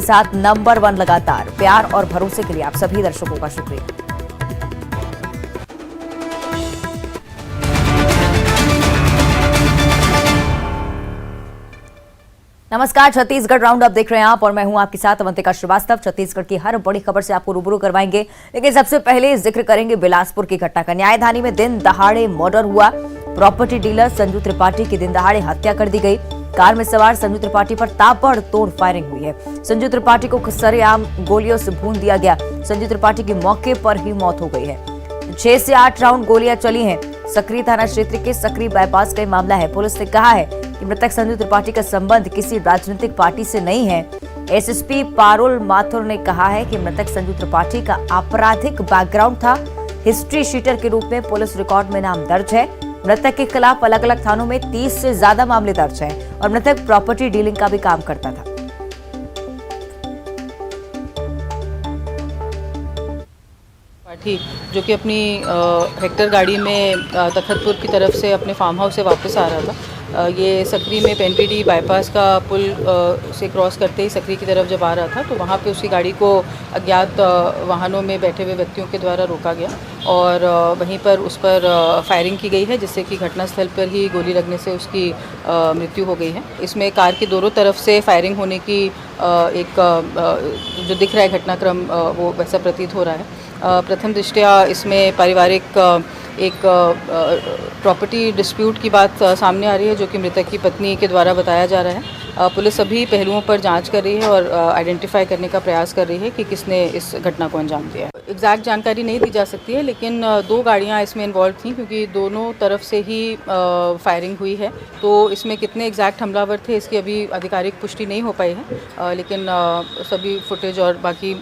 के साथ नंबर 1 लगातार। प्यार और भरोसे के लिए आप सभी दर्शकों का शुक्रिया। नमस्कार, छत्तीसगढ़ राउंड अप देख रहे हैं आप और मैं हूं आपके साथ अवंतिका श्रीवास्तव। छत्तीसगढ़ की हर बड़ी खबर से आपको रूबरू करवाएंगे, लेकिन सबसे पहले जिक्र करेंगे बिलासपुर की घटना का। न्यायधानी में दिन दहाड़े मर्डर हुआ। प्रॉपर्टी डीलर संजू त्रिपाठी की दिन दहाड़े हत्या कर दी गई। कार में सवार संजू त्रिपाठी पर ताबड़तोड़ फायरिंग हुई है। संजू त्रिपाठी को सरेआम गोलियों से भून दिया गया। संजू त्रिपाठी की मौके पर ही मौत हो गई है। 6 से 8 राउंड गोलियां चली हैं। सकरी थाना क्षेत्र के सकरी बाईपास का मामला है। पुलिस ने कहा है कि मृतक संजू त्रिपाठी का संबंध किसी राजनीतिक पार्टी से नहीं है। एसएसपी पारुल माथुर ने कहा है कि मृतक संजू त्रिपाठी का आपराधिक बैकग्राउंड था। हिस्ट्री शीटर के रूप में पुलिस रिकॉर्ड में नाम दर्ज है। मृतक के खिलाफ अलग अलग थानों में 30 से ज्यादा मामले दर्ज हैं और मृतक प्रॉपर्टी डीलिंग का भी काम करता था। जो कि अपनी हेक्टर गाड़ी में तखतपुर की तरफ से अपने फार्म हाउस से वापस आ रहा था। ये सकरी में पेनपीडी बाईपास का पुल से क्रॉस करते ही सकरी की तरफ जब आ रहा था तो वहाँ पे उसकी गाड़ी को अज्ञात वाहनों में बैठे हुए व्यक्तियों के द्वारा रोका गया और वहीं पर उस पर फायरिंग की गई है, जिससे कि घटनास्थल पर ही गोली लगने से उसकी मृत्यु हो गई है। इसमें कार की दोनों तरफ से फायरिंग होने की एक जो दिख रहा है घटनाक्रम वो वैसा प्रतीत हो रहा है। प्रथम दृष्टया इसमें पारिवारिक एक प्रॉपर्टी डिस्प्यूट की बात सामने आ रही है, जो कि मृतक की पत्नी के द्वारा बताया जा रहा है। पुलिस सभी पहलुओं पर जांच कर रही है और आइडेंटिफाई करने का प्रयास कर रही है कि किसने इस घटना को अंजाम दिया है। एग्जैक्ट जानकारी नहीं दी जा सकती है, लेकिन 2 गाड़ियां इसमें इन्वॉल्व थीं क्योंकि दोनों तरफ से ही फायरिंग हुई है। तो इसमें कितने एग्जैक्ट हमलावर थे इसकी अभी आधिकारिक पुष्टि नहीं हो पाई है, लेकिन सभी फुटेज और बाकी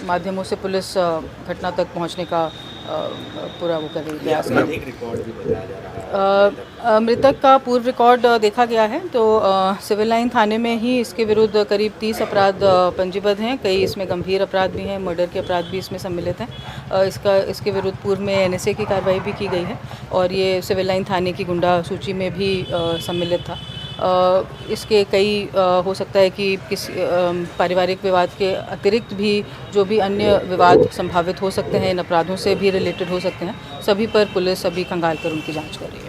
माध्यमों से पुलिस घटना तक पहुँचने का पूरा वो कर रही है। मृतक का पूर्व रिकॉर्ड देखा गया है तो सिविल लाइन थाने में ही इसके विरुद्ध करीब 30 अपराध पंजीबद्ध हैं। कई इसमें गंभीर अपराध भी हैं, मर्डर के अपराध भी इसमें सम्मिलित हैं। इसके विरुद्ध पूर्व में एनएसए की कार्रवाई भी की गई है और ये सिविल लाइन थाने की गुंडा सूची में भी सम्मिलित था। इसके कई हो सकता है कि किसी पारिवारिक विवाद के अतिरिक्त भी जो भी अन्य विवाद संभावित हो सकते हैं, इन अपराधों से भी रिलेटेड हो सकते हैं, सभी पर पुलिस अभी खंगाल कर उनकी जांच कर रही है।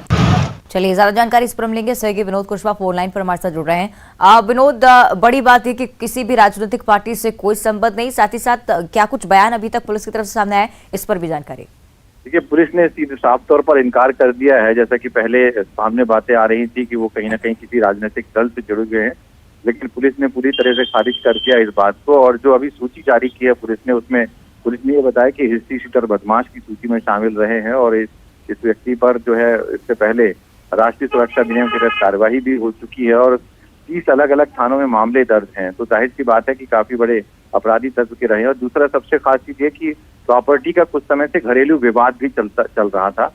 चलिए, ज्यादा जानकारी इस पर हम लेंगे। सहयोगी विनोद कुशवाहा फोन लाइन पर हमारे साथ जुड़ रहे हैं। विनोद, बड़ी बात है कि किसी भी राजनीतिक पार्टी से कोई संबंध नहीं, साथ ही साथ क्या कुछ बयान अभी तक पुलिस की तरफ से सामने आया है, इस पर भी जानकारी। देखिए, पुलिस ने सीधे साफ तौर पर इनकार कर दिया है। जैसा कि पहले सामने बातें आ रही थी कि वो कहीं ना कहीं किसी राजनीतिक दल से जुड़े हुए हैं, लेकिन पुलिस ने पूरी तरह से खारिज कर दिया इस बात को। और जो अभी सूची जारी की है पुलिस ने, उसमें पुलिस ने ये बताया कि हिस्ट्री शीटर बदमाश की सूची में शामिल रहे हैं और इस व्यक्ति पर जो है इससे पहले राष्ट्रीय सुरक्षा अधिनियम के तहत कार्यवाही भी हो चुकी है और 30 अलग अलग थानों में मामले दर्ज हैं। तो जाहिर सी बात है कि काफी बड़े अपराधी तत्व के रहे हैं। और दूसरा सबसे खास चीज ये कि प्रॉपर्टी का कुछ समय से घरेलू विवाद भी चल रहा था।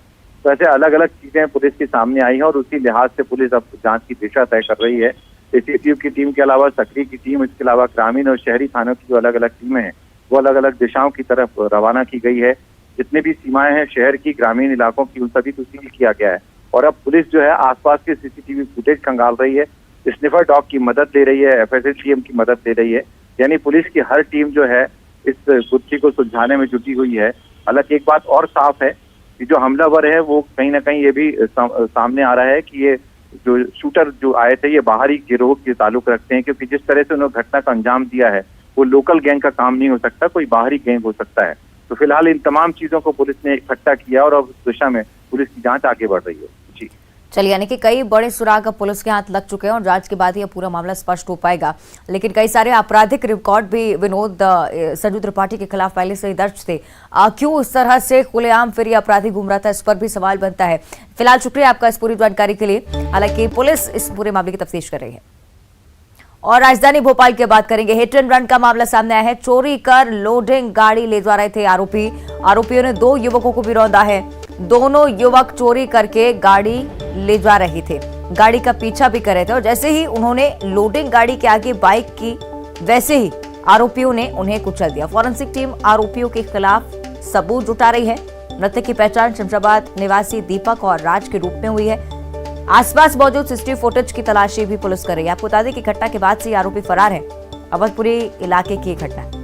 तो ऐसे अलग अलग चीजें पुलिस के सामने आई हैं और उसी लिहाज से पुलिस अब जांच की दिशा तय कर रही है। एसीटीयू की टीम के अलावा सकरी की टीम, इसके अलावा ग्रामीण और शहरी थानों की जो अलग अलग टीमें हैं वो अलग अलग दिशाओं की तरफ रवाना की गई है। जितने भी सीमाएं हैं शहर की, ग्रामीण इलाकों की, उन सभी को सील किया गया है। और अब पुलिस जो है आसपास के सीसीटीवी फुटेज खंगाल रही है, स्निफर डॉग की मदद ले रही है, एफएसएलटीएम की मदद ले रही है। यानी पुलिस की हर टीम जो है इस गुत्थी को सुलझाने में जुटी हुई है। हालांकि एक बात और साफ है कि जो हमलावर है वो कहीं ना कहीं ये भी सामने आ रहा है कि ये जो शूटर जो आए थे ये बाहरी गिरोह के ताल्लुक रखते हैं, क्योंकि जिस तरह से उन्होंने घटना का अंजाम दिया है वो लोकल गैंग का काम नहीं हो सकता, कोई बाहरी गैंग हो सकता है। तो फिलहाल इन तमाम चीजों को पुलिस ने इकट्ठा किया और अब उस दिशा में पुलिस की जांच आगे बढ़ रही है। जी चलिए, यानी कि कई बड़े सुराग अब पुलिस के हाथ लग चुके हैं और जांच के बाद ही पूरा मामला स्पष्ट हो पाएगा। लेकिन कई सारे आपराधिक रिकॉर्ड भी विनोद संजू त्रिपाठी के खिलाफ पहले से ही दर्ज थे। क्यों इस तरह से खुलेआम फिर ये अपराधी घूम रहा था, इस पर भी सवाल बनता है। फिलहाल शुक्रिया आपका इस पूरी जानकारी के लिए। हालांकि पुलिस इस पूरे मामले की तफ्तीश कर रही है। और राजधानी भोपाल की बात करेंगे। हिट एंड रन का मामला सामने आया है। चोरी कर लोडिंग गाड़ी ले जा रहे थे आरोपी। आरोपियों ने 2 युवकों को भी रौंदा है। दोनों युवक चोरी करके गाड़ी ले जा रहे थे, गाड़ी का पीछा भी कर रहे थे और जैसे ही उन्होंने लोडिंग गाड़ी के आगे बाइक की, वैसे ही आरोपियों ने उन्हें कुचल दिया। फॉरेंसिक टीम आरोपियों के खिलाफ सबूत जुटा रही है। मृतक की पहचान शमशाबाद निवासी दीपक और राज के रूप में हुई है। आसपास मौजूद सीसीटीवी फुटेज की तलाशी भी पुलिस कर रही है। आपको बता दें कि घटना के बाद से आरोपी फरार है अवधपुरी इलाके की घटना है।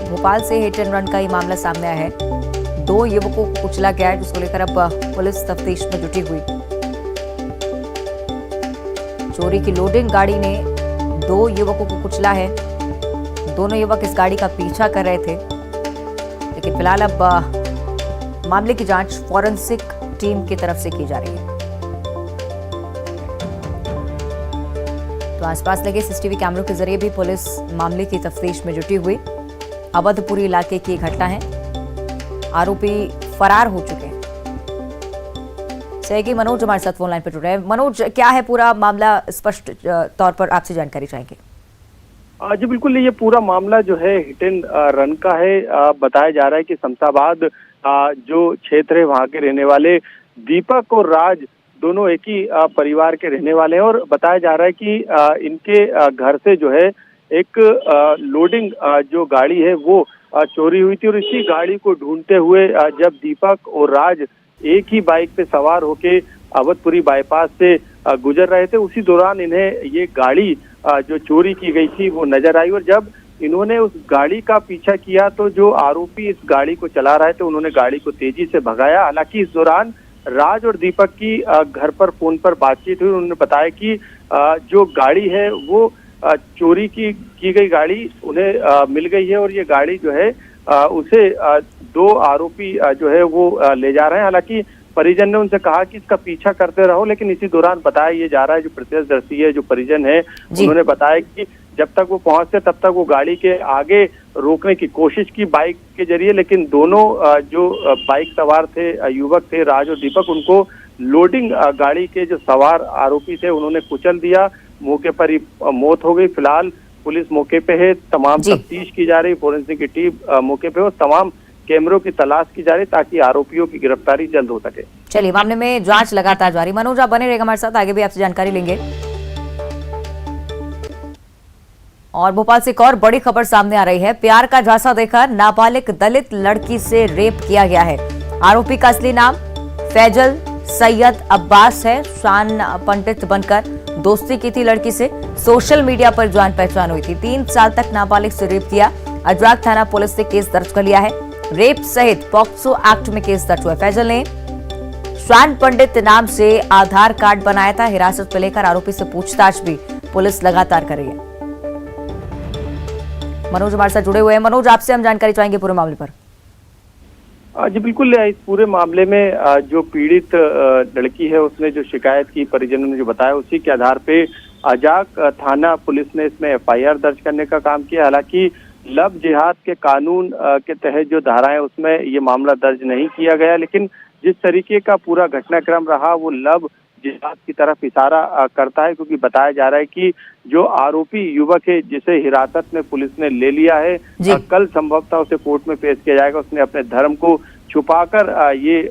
भोपाल से हिट एंड रन का ये मामला सामने आया है। 2 युवकों को कुचला गया है, जिसको लेकर अब पुलिस तफ्तीश में जुटी हुई। चोरी की लोडिंग गाड़ी ने 2 युवकों को कुचला है। दोनों युवक इस गाड़ी का पीछा कर रहे थे, लेकिन फिलहाल अब मामले की जांच फॉरेंसिक टीम की तरफ से की जा रही है। तो आसपास लगे सीसीटीवी कैमरों के जरिए भी पुलिस मामले की तफ्तीश में जुटी हुई। अवधपुरी इलाके की घटना है, आरोपी फरार हो चुके हैं। सहयोगी मनोज हमारे साथ फोन लाइन पर जुड़ रहे हैं। मनोज, क्या है पूरा मामला, स्पष्ट तौर पर आपसे जानकारी चाहेंगे। जी बिल्कुल, ये पूरा मामला जो है हिट एंड रन का है। बताया जा रहा है कि शमशाबाद जो क्षेत्र है वहाँ के रहने वाले दीपक और राज दोनों एक ही परिवार के रहने वाले हैं, और बताया जा रहा है कि इनके घर से जो है एक लोडिंग जो गाड़ी है वो चोरी हुई थी, और इसी गाड़ी को ढूंढते हुए जब दीपक और राज एक ही बाइक पे सवार होके अवधपुरी बाईपास से गुजर रहे थे, उसी दौरान इन्हें ये गाड़ी जो चोरी की गई थी वो नजर आई। और जब इन्होंने उस गाड़ी का पीछा किया तो जो आरोपी इस गाड़ी को चला रहे थे उन्होंने गाड़ी को तेजी से भगाया। हालांकि इस दौरान राज और दीपक की घर पर फोन पर बातचीत हुई। उन्होंने बताया कि जो गाड़ी है वो चोरी की गई गाड़ी उन्हें मिल गई है, और ये गाड़ी जो है उसे 2 आरोपी जो है वो ले जा रहे हैं। हालांकि परिजन ने उनसे कहा कि इसका पीछा करते रहो, लेकिन इसी दौरान बताया ये जा रहा है, जो प्रत्यक्षदर्शी है, जो परिजन है, उन्होंने बताया कि जब तक वो पहुंचते तब तक वो गाड़ी के आगे रोकने की कोशिश की बाइक के जरिए, लेकिन दोनों जो बाइक सवार थे युवक थे राज और दीपक, उनको लोडिंग गाड़ी के जो सवार आरोपी थे उन्होंने कुचल दिया। मौके पर ही मौत हो गई। फिलहाल पुलिस मौके पे है, तमाम तफ्तीश की जा रही, फोरेंसिक की टीम मौके पे, और तमाम कैमरों की तलाश की जा रही ताकि आरोपियों की गिरफ्तारी जल्द हो सके। चलिए, मामले में जांच लगातार जारी। मनोज, आप बने रहेगा हमारे साथ, आगे भी आपसे जानकारी लेंगे। और भोपाल से एक और बड़ी खबर सामने आ रही है। प्यार का झांसा देकर नाबालिग दलित लड़की से रेप किया गया है। आरोपी का असली नाम फैजल सैयद अब्बास है। शान पंडित बनकर दोस्ती की थी लड़की से, सोशल मीडिया पर जान पहचान हुई थी। 3 साल तक नाबालिग से रेप किया। अजराग थाना पुलिस ने केस दर्ज कर लिया है। रेप सहित पॉक्सो एक्ट में केस दर्ज हुआ। फैजल ने शान पंडित नाम से आधार कार्ड बनाया था। हिरासत में लेकर आरोपी से पूछताछ भी पुलिस लगातार कर रही है। मनोज हमारे साथ जुड़े हुए हैं। मनोज, आपसे हम जानकारी चाहेंगे पूरे मामले पर। जी बिल्कुल, इस पूरे मामले में जो पीड़ित लड़की है उसने जो शिकायत की, परिजनों ने जो बताया, उसी के आधार पे अजाक थाना पुलिस ने इसमें FIR दर्ज करने का काम किया। हालांकि लव जिहाद के कानून के तहत जो धाराएं उसमें ये मामला दर्ज नहीं किया गया, लेकिन जिस तरीके का पूरा घटनाक्रम रहा वो लव जिहाद की तरफ इशारा करता है, क्योंकि बताया जा रहा है कि जो आरोपी युवक है जिसे हिरासत में पुलिस ने ले लिया है, कल संभवतः उसे कोर्ट में पेश किया जाएगा। उसने अपने धर्म को छुपाकर ये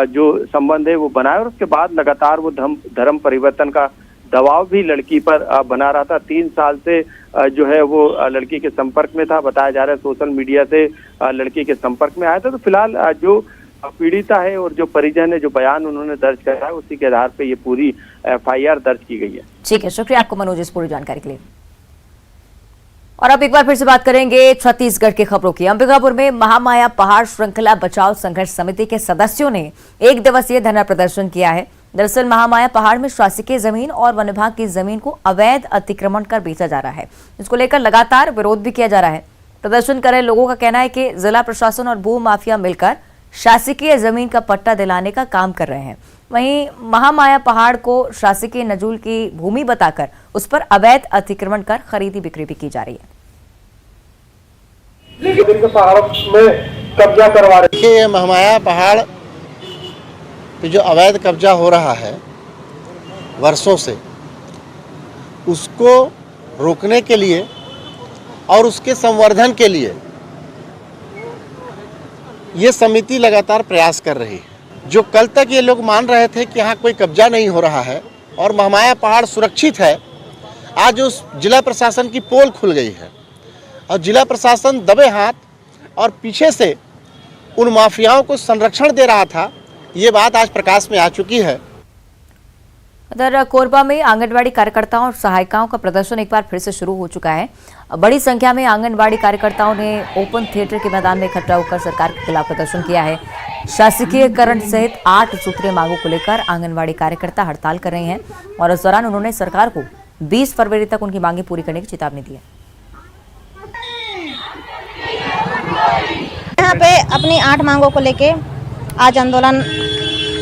जो संबंध है वो बनाया, और उसके बाद लगातार वो धर्म परिवर्तन का दबाव भी लड़की पर बना रहा था। 3 साल से जो है वो लड़की के संपर्क में था। बताया जा रहा है सोशल मीडिया से लड़की के संपर्क में आया था। तो फिलहाल जो पीड़िता है और जो परिजन है, जो बयान उन्होंने दर्ज करा है, उसी के आधार पे ये पूरी FIR दर्ज की गई है। ठीक है, शुक्रिया आपको मनोज इस पूरी जानकारी के लिए। और अब एक बार फिर से बात करेंगे छत्तीसगढ़ की खबरों की। अंबिकापुर में महामाया पहाड़ श्रृंखला बचाओ संघर्ष समिति के सदस्यों ने 1 दिवसीय धरना प्रदर्शन किया है। दरअसल महामाया पहाड़ में शासकीय जमीन और वन विभाग की जमीन को अवैध अतिक्रमण कर बेचा जा रहा है। इसको लेकर लगातार विरोध भी किया जा रहा है। प्रदर्शन कर रहे लोगों का कहना है कि जिला प्रशासन और भू माफिया मिलकर शासकीय जमीन का पट्टा दिलाने का काम कर रहे हैं। वहीं महामाया पहाड़ को शासकीय नजूल की भूमि बताकर उस पर अवैध अतिक्रमण कर खरीदी बिक्री भी की जा रही है। कब्जा करवा रहे। देखिए, ये महामाया पहाड़ पे जो अवैध कब्जा हो रहा है वर्षों से, उसको रोकने के लिए और उसके संवर्धन के लिए ये समिति लगातार प्रयास कर रही है। जो कल तक ये लोग मान रहे थे कि यहाँ कोई कब्जा नहीं हो रहा है और महामाया पहाड़ सुरक्षित है, आज उस जिला प्रशासन की पोल खुल गई है। और जिला प्रशासन दबे हाथ और पीछे से उन माफियाओं को संरक्षण दे रहा था, ये बात आज प्रकाश में आ चुकी है। उधर कोरबा में आंगनबाड़ी कार्यकर्ताओं और सहायिकाओं का प्रदर्शन एक बार फिर से शुरू हो चुका है। बड़ी संख्या में आंगनबाड़ी कार्यकर्ताओं ने ओपन थिएटर के मैदान में इकट्ठा होकर सरकार के खिलाफ प्रदर्शन किया है। शासकीयकरण सहित 8 सूत्रीय मांगों को लेकर आंगनबाड़ी कार्यकर्ता हड़ताल कर रहे हैं और इस दौरान उन्होंने सरकार को 20 फरवरी तक उनकी मांगे पूरी करने की चेतावनी दी है। यहाँ पे अपनी 8 मांगों को लेके आज आंदोलन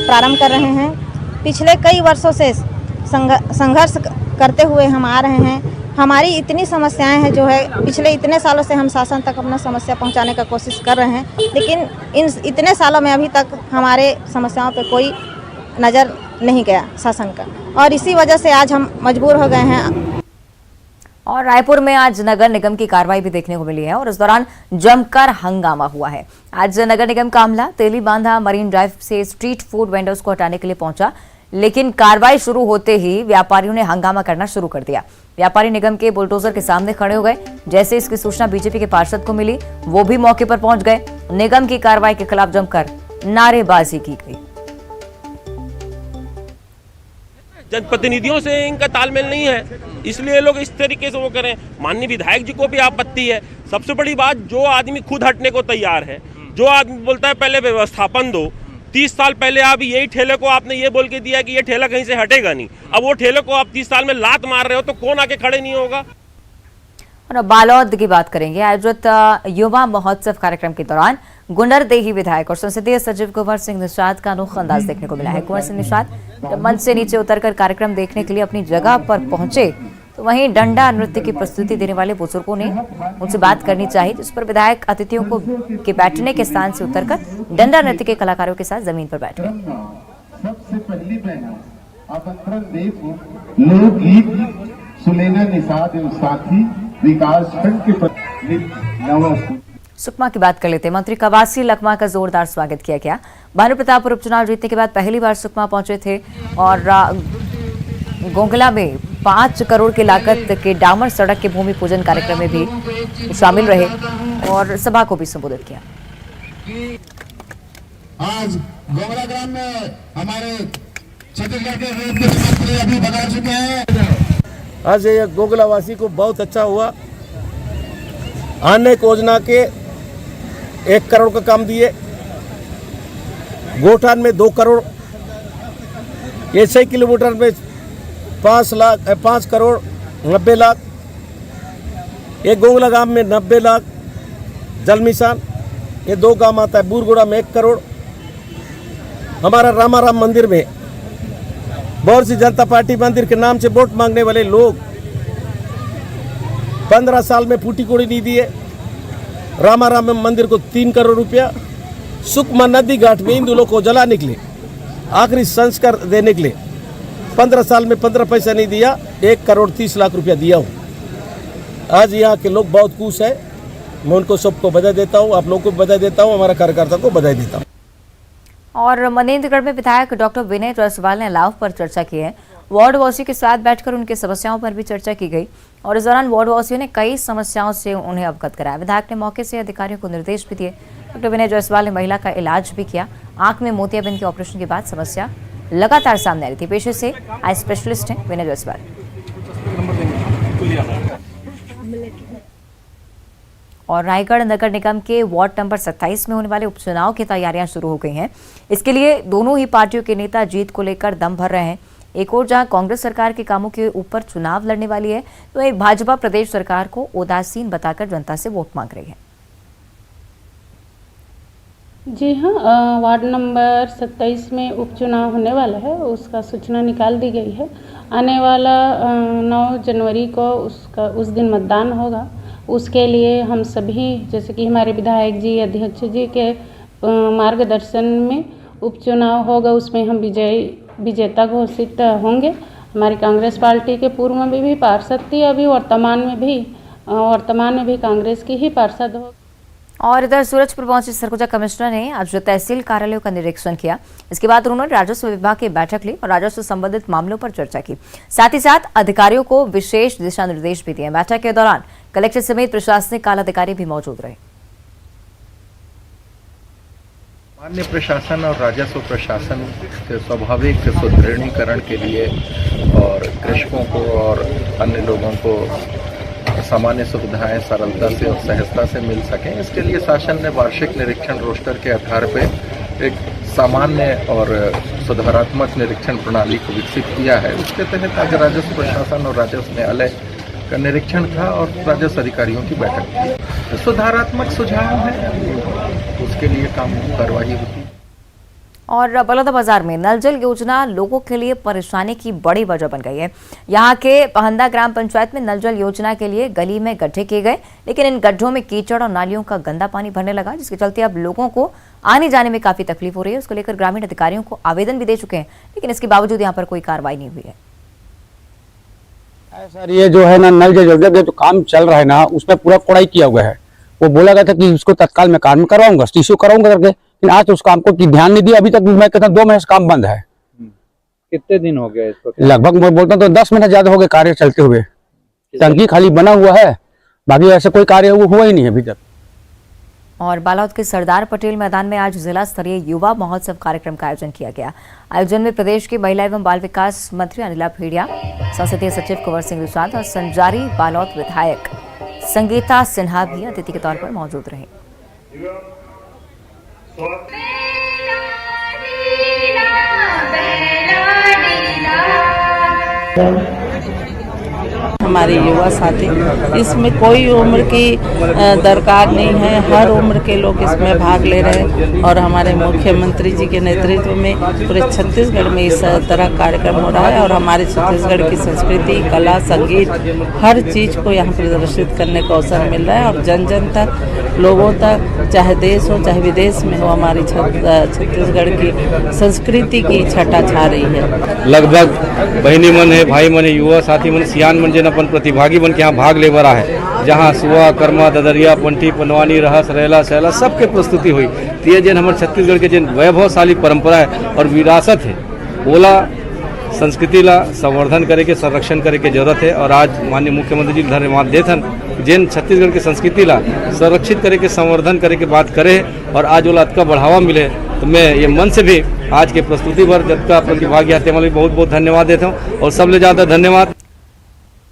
प्रारंभ कर रहे हैं। पिछले कई वर्षों से संघर्ष करते हुए हम आ रहे हैं। हमारी इतनी समस्याएं हैं जो है पिछले इतने सालों से हम शासन तक अपना समस्या पहुंचाने का कोशिश कर रहे हैं, लेकिन इन इतने सालों में अभी तक हमारे समस्याओं पे कोई नज़र नहीं गया शासन का, और इसी वजह से आज हम मजबूर हो गए हैं। और रायपुर में आज नगर निगम की कार्रवाई भी देखने को मिली है और इस दौरान जमकर हंगामा हुआ है। आज नगर निगम का अमला तेली बांधा मरीन ड्राइव से स्ट्रीट फूड वेंडर्स को हटाने के लिए पहुंचा, लेकिन कार्रवाई शुरू होते ही व्यापारियों ने हंगामा करना शुरू कर दिया। व्यापारी निगम के बुलडोजर के सामने खड़े हो गए। जैसे इसकी सूचना बीजेपी के पार्षद को मिली, वो भी मौके पर पहुंच गए। निगम की कार्रवाई के खिलाफ जमकर नारेबाजी की गई। जनप्रतिनिधियों से इनका तालमेल नहीं है, इसलिए लोग इस तरीके से वो करें। माननीय विधायक जी को भी आपत्ति है। सबसे बड़ी बात, जो आदमी खुद हटने को तैयार है, जो आदमी बोलता है पहले व्यवस्थापन दो। 30 साल पहले आप यही ठेले को आपने ये बोल के दिया कि ये ठेला कहीं से हटेगा नहीं, अब वो ठेले को आप 30 साल में लात मार रहे हो तो कौन आके खड़े नहीं होगा। और अब बालोद की बात करेंगे। आयोजित युवा महोत्सव कार्यक्रम के दौरान गुंडरदेही विधायक और संसदीय सचिव कुंवर सिंह निषाद का अनोखा अंदाज देखने को मिला है। कुंवर सिंह निषाद जब मंच से नीचे उतरकर कार्यक्रम देखने के लिए अपनी जगह पर पहुंचे तो वहीं डंडा नृत्य की प्रस्तुति देने वाले बुजुर्गों ने उनसे बात करनी चाहिए, जिस पर विधायक अतिथियों को के बैठने के स्थान से उतरकर डंडा नृत्य के कलाकारों के साथ जमीन पर बैठ गए। सबसे पहली आमंत्रण देव लोकगीत सुनैना निषाद एवं साथी विकास खंड के सुकमा की बात कर लेते हैं। मंत्री कवासी लखमा का जोरदार स्वागत किया गया। भानु प्रतापपुर उपचुनाव जीतने के बाद पहली बार सुकमा पहुंचे थे और गोंगला में 5 करोड़ की लागत के डामर सड़क के भूमि पूजन कार्यक्रम में भी शामिल रहे और सभा को भी संबोधित किया। आज गोंगला ग्राम में हमारे छत्तीसगढ़ के मुख्यमंत्री अभी बता चुके हैं। आज ये गोंगला वासी को बहुत अच्छा हुआ। अनेक योजना के 1 करोड़ का काम दिए, गोठान में 2 करोड़, ये 6 किलोमीटर में 5 करोड़ 90 लाख, एक गोंगला गांव में 90 लाख जल मिशन, ये 2 गांव आता है। बूरगुड़ा में 1 करोड़। हमारा रामाराम मंदिर में भारतीय जनता पार्टी मंदिर के नाम से वोट मांगने वाले लोग 15 साल में फूटी कोड़ी नहीं दिए। रामाराम मंदिर को 3 करोड़ रुपया, सुकमा नदी घाट में हिंदू लोग को जलाने के लिए, आखिरी संस्कार देने के लिए 15 साल में 15 पैसा नहीं दिया, 1 करोड़ 30 लाख रुपया दिया हूँ। आज यहाँ के लोग बहुत खुश है। मैं उनको सबको बधाई देता हूँ, आप लोगों को बधाई देता हूँ, हमारा कार्यकर्ता को बधाई देता हूँ। और मनेन्द्रगढ़ में विधायक डॉक्टर विनय जायसवाल ने अलाव पर चर्चा की है। वार्ड वासियों के साथ बैठकर उनकी समस्याओं पर भी चर्चा की गई और इस दौरान वार्ड वासियों ने कई समस्याओं से उन्हें अवगत कराया। विधायक ने मौके से अधिकारियों को निर्देश भी दिए। डॉक्टर विनय जायसवाल ने महिला का इलाज भी किया। आंख में मोतियाबिंद के ऑपरेशन के बाद समस्या लगातार सामने आ रही थी। पेशे से आई स्पेशलिस्ट हैं विनय जायसवाल। और रायगढ़ नगर निगम के वार्ड नंबर 27 में होने वाले उपचुनाव की तैयारियां शुरू हो गई हैं। इसके लिए दोनों ही पार्टियों के नेता जीत को लेकर दम भर रहे हैं। एक और जहां कांग्रेस सरकार के कामों के ऊपर चुनाव लड़ने वाली है, तो एक भाजपा प्रदेश सरकार को उदासीन बताकर जनता से वोट मांग रही है। जी हाँ, वार्ड नंबर 27 में उपचुनाव होने वाला है, उसका सूचना निकाल दी गई है। आने वाला 9 जनवरी को उस दिन मतदान होगा। उसके लिए हम सभी, जैसे कि हमारे विधायक जी, अध्यक्ष जी के मार्गदर्शन में उपचुनाव होगा, उसमें हम विजेता घोषित होंगे। हमारी कांग्रेस पार्टी के पूर्व में भी पार्षद थी, अभी वर्तमान में भी कांग्रेस की ही पार्षद हो। और इधर सूरजपुर पहुंचे सरगुजा कमिश्नर ने आज तहसील कार्यालयों का निरीक्षण किया। इसके बाद उन्होंने राजस्व विभाग की बैठक ली और राजस्व संबंधित मामलों पर चर्चा की। साथ ही साथ अधिकारियों को विशेष दिशा निर्देश भी दिए। बैठक के दौरान कलेक्टर समेत प्रशासनिक आला अधिकारी भी मौजूद रहे। मान्य प्रशासन और राजस्व प्रशासन के स्वाभाविक सुदृढ़ीकरण के लिए और कृषकों को और अन्य लोगों को सामान्य सुविधाएं सरलता से और सहजता से मिल सकें, इसके लिए शासन ने वार्षिक निरीक्षण रोस्टर के आधार पर एक सामान्य और सुधारात्मक निरीक्षण प्रणाली को विकसित किया है। उसके तहत आज राजस्व प्रशासन और राजस्व न्यायालय का निरीक्षण था और राजस्व अधिकारियों की बैठक थी। सुधारात्मक सुझाव है, उसके लिए कार्रवाई होती है। और बलौदाबाजार में नल जल योजना लोगों के लिए परेशानी की बड़ी वजह बन गई है। यहाँ के पहंदा ग्राम पंचायत में नल जल योजना के लिए गली में गड्ढे किए गए, लेकिन इन गड्ढों में कीचड़ और नालियों का गंदा पानी भरने लगा, जिसके चलते अब लोगों को आने जाने में काफी तकलीफ हो रही है। उसको लेकर ग्रामीण अधिकारियों को आवेदन भी दे चुके हैं, लेकिन इसके बावजूद यहाँ पर कोई कार्रवाई नहीं हुई है। सर, ये जो है ना नल जल योजना जो काम चल रहा है ना, उसमें पूरा कोड़ाई किया हुआ है। वो बोला गया था कि उसको तत्काल मैं काम करवाऊंगा, टीसीओ कराऊंगा करके, लेकिन आज तो उस काम को ध्यान नहीं दिया। अभी तक मैं कहता 2 महीने से काम बंद है। कितने दिन हो गए इसको? लगभग मैं बोलता हूँ तो 10 महीने ज्यादा हो गए कार्य चलते हुए। टंकी खाली बना हुआ है, बाकी ऐसे कोई कार्य हुआ ही नहीं अभी तक। और बालोद के सरदार पटेल मैदान में आज जिला स्तरीय युवा महोत्सव कार्यक्रम का आयोजन किया गया। आयोजन में प्रदेश की महिला एवं बाल विकास मंत्री अनिला भेड़िया, संसदीय सचिव कुंवर सिंह रिसाद और संजारी बालोद विधायक संगीता सिन्हा भी अतिथि के तौर पर मौजूद रहे। हमारे युवा साथी, इसमें कोई उम्र की दरकार नहीं है, हर उम्र के लोग इसमें भाग ले रहे हैं। और हमारे मुख्यमंत्री जी के नेतृत्व में पूरे छत्तीसगढ़ में इस तरह कार्यक्रम हो रहा है और हमारे छत्तीसगढ़ की संस्कृति, कला, संगीत, हर चीज़ को यहाँ प्रदर्शित करने का अवसर मिल रहा है। और जन जन तक, लोगों तक, चाहे देश हो चाहे विदेश में हो, हमारी छत्तीसगढ़ की संस्कृति की छटा छा रही है। लगभग बहनी मन है, भाई मन है, युवा साथी मन, सियान मन जन अपन प्रतिभागी बन के यहाँ भाग ले बरा है। जहाँ सुआ, कर्मा, ददरिया, पंटी, पनवानी, रहस, रेला, सैला सबके प्रस्तुति हुई। तो ये जन हमारे छत्तीसगढ़ के जिन वैभवशाली परंपरा है और विरासत है, ओला संस्कृति ला संवर्धन करे के, संरक्षण करे के जरूरत है। और आज माननीय मुख्यमंत्री जी धन्यवाद देथन, जिन छत्तीसगढ़ की संस्कृति ला संरक्षित करे के, संवर्धन करे के बात करे और आज ओला का बढ़ावा मिले। तो मैं ये मन से भी आज के प्रस्तुति पर जबका प्रतिभागी आते हैं बहुत बहुत धन्यवाद देता हूँ और सबसे ज्यादा धन्यवाद।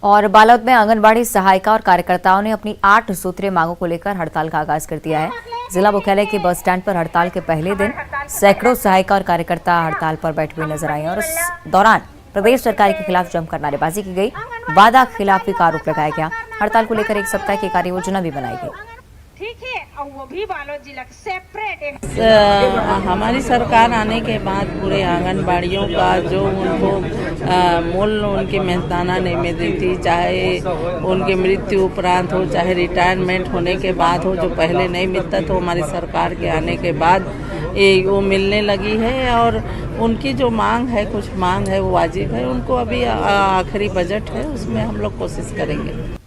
और बालोद में आंगनबाड़ी सहायिका और कार्यकर्ताओं ने अपनी 8 सूत्रीय मांगों को लेकर हड़ताल का आगाज कर दिया है। जिला मुख्यालय के बस स्टैंड पर हड़ताल के पहले दिन सैकड़ों सहायिका और कार्यकर्ता हड़ताल पर बैठे हुए नजर आए और इस दौरान प्रदेश सरकार के खिलाफ जमकर नारेबाजी की गई, वादा खिलाफी का आरोप लगाया गया। हड़ताल को लेकर 1 सप्ताह की कार्य योजना भी बनाई गई। ठीक है, और वो भी बालोद जिला सेपरेट। हमारी सरकार आने के बाद पूरे आंगनबाड़ियों का जो उनको मूल उनकी मेहनताना नहीं मिलती थी, चाहे उनकी मृत्यु उपरांत हो, चाहे रिटायरमेंट होने के बाद हो, जो पहले नहीं मिलता तो हमारी सरकार के आने के बाद ये वो मिलने लगी है। और उनकी जो मांग है, कुछ मांग है वो वाजिब है। उनको अभी आखिरी बजट है, उसमें हम लोग कोशिश करेंगे।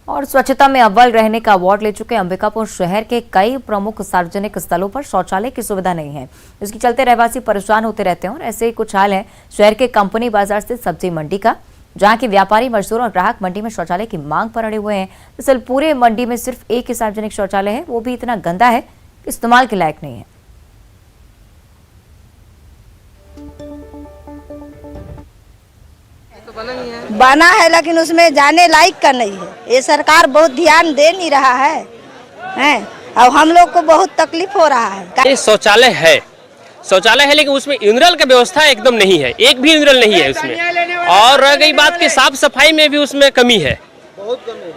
और स्वच्छता में अव्वल रहने का अवार्ड ले चुके अंबिकापुर शहर के कई प्रमुख सार्वजनिक स्थलों पर शौचालय की सुविधा नहीं है, जिसके चलते रहवासी परेशान होते रहते हैं। और ऐसे ही कुछ हाल है शहर के कंपनी बाजार स्थित सब्जी मंडी का, जहां के व्यापारी, मजदूर और ग्राहक मंडी में शौचालय की मांग पर अड़े हुए हैं। दरअसल पूरे मंडी में सिर्फ एक ही सार्वजनिक शौचालय है, वो भी इतना गंदा है कि इस्तेमाल के लायक नहीं है। बना है लेकिन उसमें जाने लायक का नहीं है। ये सरकार बहुत ध्यान दे नहीं रहा है और हम लोग को बहुत तकलीफ हो रहा है। शौचालय है लेकिन उसमें यूरिनल का व्यवस्था एकदम नहीं है, एक भी यूरिनल नहीं है उसमें। और रह गई बात कि साफ सफाई में भी उसमें कमी है,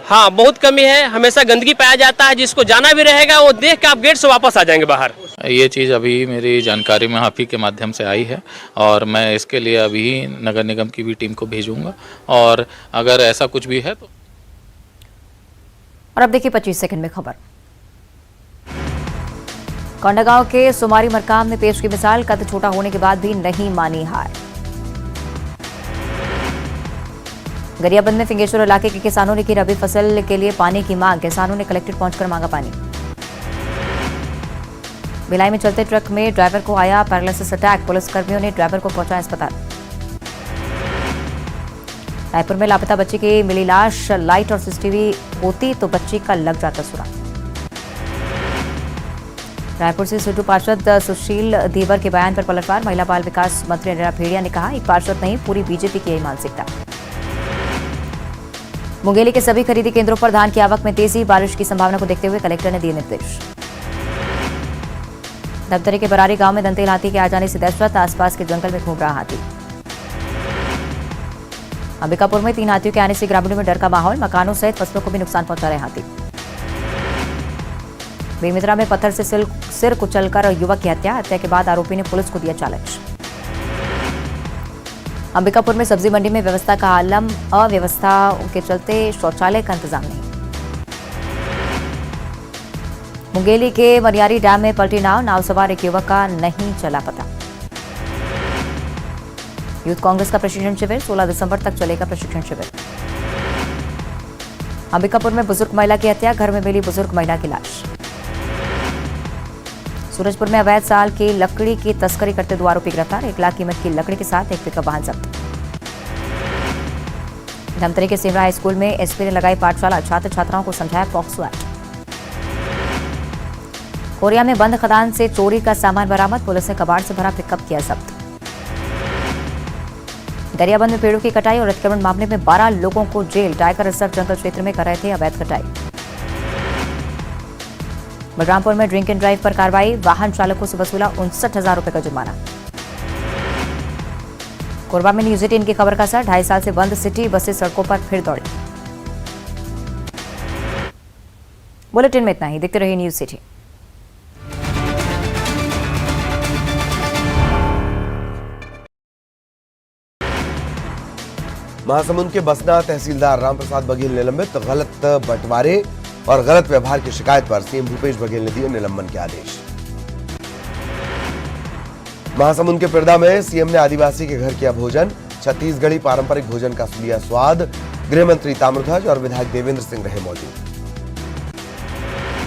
हाँ बहुत कमी है। हमेशा गंदगी पाया जाता है, जिसको जाना भी रहेगा वो देख के आप गेट से वापस आ जाएंगे बाहर। ये चीज़ अभी मेरी जानकारी में आप ही के माध्यम से आई है और मैं इसके लिए अभी नगर निगम की भी टीम को भेजूंगा और अगर ऐसा कुछ भी है तो। और अब देखिए 25 सेकंड में खबर। कोंडागांव के सुमारी मरकाम ने पेश की मिसाल, कद छोटा होने के बाद भी नहीं मानी हार। गरियाबंद में फिंगेश्वर इलाके के किसानों ने की रबी फसल के लिए पानी की मांग। किसानों ने कलेक्ट्रेट पहुंचकर मांगा पानी। भिलाई में चलते ट्रक में ड्राइवर को आया पैरालिसिस अटैक। पुलिसकर्मियों ने ड्राइवर को पहुंचाया अस्पताल। रायपुर में लापता बच्ची की मिली लाश। लाइट और सीसीटीवी होती तो बच्ची का लग जाता सुराग। रायपुर से सुटू पार्षद सुशील देवर के बयान पर पलटवार। महिला बाल विकास मंत्री नीरा भेड़िया ने कहा, एक पार्षद नहीं पूरी बीजेपी की यही मानसिकता। मुंगेली के सभी खरीदी केंद्रों पर धान की आवक में तेजी। बारिश की संभावना को देखते हुए कलेक्टर ने दिए निर्देश। धमतरी के बरारी गांव में दंतेल हाथी के आ जाने से दहशत। आसपास के जंगल में घूम रहा हाथी। अंबिकापुर में 3 हाथियों के आने से ग्रामीणों में डर का माहौल। मकानों सहित फसलों को भी नुकसान पहुंचा रहे हाथी। बेमित्रा में पत्थर से सिर कुचलकर युवक की हत्या। हत्या के बाद आरोपी ने पुलिस को दिया चैलेंज। अंबिकापुर में सब्जी मंडी में व्यवस्था का आलम। अव्यवस्था के चलते शौचालय का इंतजाम नहीं। मुंगेली के मनियारी डैम में पलटी नाव सवार एक युवक का नहीं चला पता। यूथ कांग्रेस का प्रशिक्षण शिविर। 16 दिसंबर तक चलेगा प्रशिक्षण शिविर। अंबिकापुर में बुजुर्ग महिला की हत्या। घर में मिली बुजुर्ग महिला की लाश। सूरजपुर में अवैध साल की लकड़ी की तस्करी करते 2 आरोपी गिरफ्तार। 1 लाख कीमत की लकड़ी के साथ एक पिकअप वाहन जब्त। धमतरी के सिमरा हाई स्कूल में एसपी ने लगाई पाठशाला। छात्र छात्राओं को समझाया पॉक्सो एक्ट। कोरिया में बंद खदान से चोरी का सामान बरामद। पुलिस ने कबाड़ से भरा पिकअप किया जब्त। गरियाबंद में पेड़ों की कटाई और अतिक्रमण मामले में 12 लोगों को जेल। टाइगर रिजर्व जंगल क्षेत्र में कर रहे थे अवैध कटाई। बलरामपुर में ड्रिंक एंड ड्राइव पर कार्रवाई। वाहन चालकों से वसूला 59,000 रुपए का जुर्माना। कोरबा में न्यूज 18 की खबर का असर। 2.5 साल से बंद सिटी बसें सड़कों पर फिर दौड़ी। बुलेटिन में इतना ही। देखते रहिए न्यूज 18। महासमुंद के बसना तहसीलदार रामप्रसाद बघेल निलंबित। गलत बंटवारे और गलत व्यवहार की शिकायत पर सीएम भूपेश बघेल ने दिए निलंबन के आदेश। महासमुंद के पिरदा में सीएम ने आदिवासी के घर किया भोजन। छत्तीसगढ़ी पारंपरिक भोजन का लिया स्वाद। गृह मंत्री ताम्रध्वज और विधायक देवेंद्र सिंह रहे मौजूद।